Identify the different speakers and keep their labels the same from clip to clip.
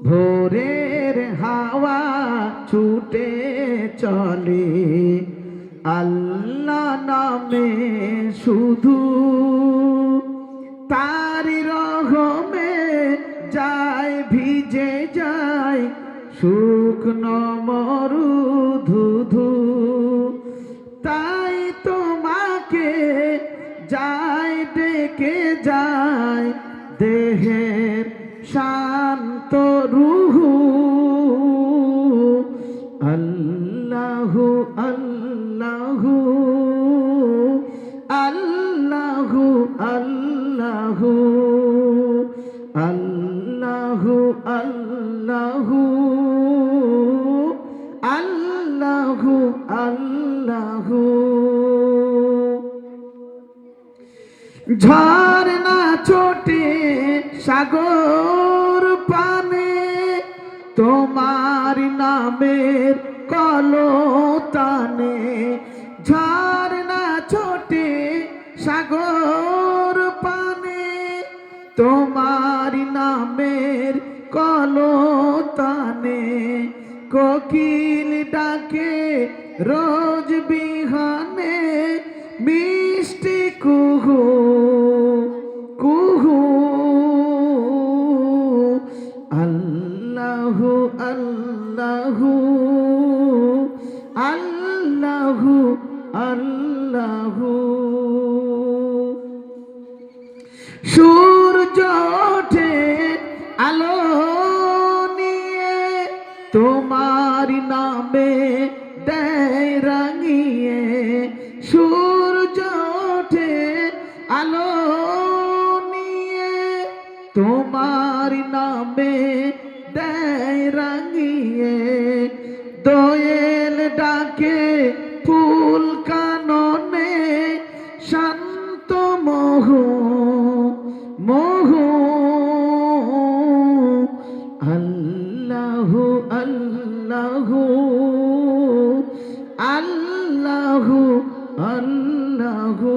Speaker 1: ভোরের হাওয়া ছুটে চলে আল্লাহ নামে শুধু, তারি রহমে যায় ভিজে যায় শুকনো মরুধুধু। তাই তোমাকে যায় ডেকে যায় দেহের শান্ত রুহু। আল্লাহু আল্লাহু আল্লাহু আল্লাহু আল্লাহু আল্লাহু আল্লাহু আল্লাহু। ঝরনা ছোটে সাগর পানে তোমার নামের কলতানে। ঝরনা ছোটে সাগর পানে তোমার নামের কলতানে। কোকিল ডাকে রোজ বিহানে মিষ্টি কুহু কুহু। আল্লাহু আল্লাহু আল্লাহু আল্লাহু। সূর্য ওঠে আলো নিয়ে তোমার নামে দেয় রাঙিয়ে। সূর্য ওঠে আলো নিয়ে তোমার নামে দেয় রাঙিয়ে। দোয়েল ডাকে ফুল কাননে শান্ত মোহু মোহু। আল্লাহু আল্লাহু আল্লাহু আল্লাহু।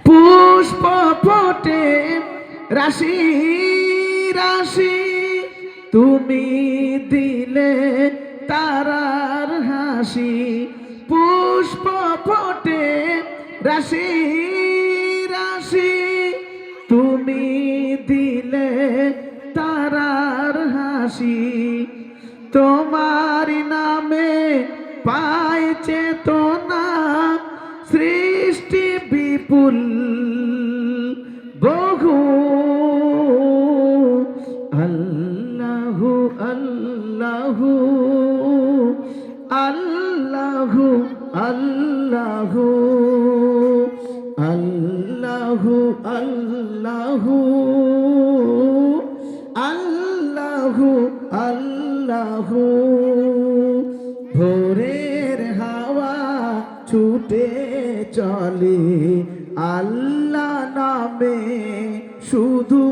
Speaker 1: পুষ্প ফোটে রাশি রাশি তুমি দিলে তারার হাসি। পুষ্প ফোটে রাশি রাশি তুমি দিলে তারার হাসি। তোমার নামে পায় চেতনা সৃষ্টি বিপুল বহু। আল্লাহু আল্লাহু আল্লাহু আল্লাহু আল্লাহু আল্লাহু আল্লাহু আল্লাহু। ভোরের হাওয়া ছুটে চলে আল্লাহ নামে শুধু,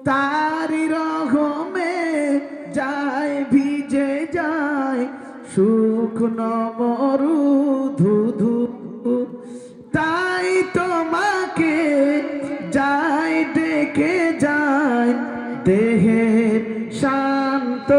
Speaker 1: তারি রহমে যায় ভিজে যায় শুকনো মরুধুধু। তাই তোমাকে যায় ডেকে যায় দেহের শান্ত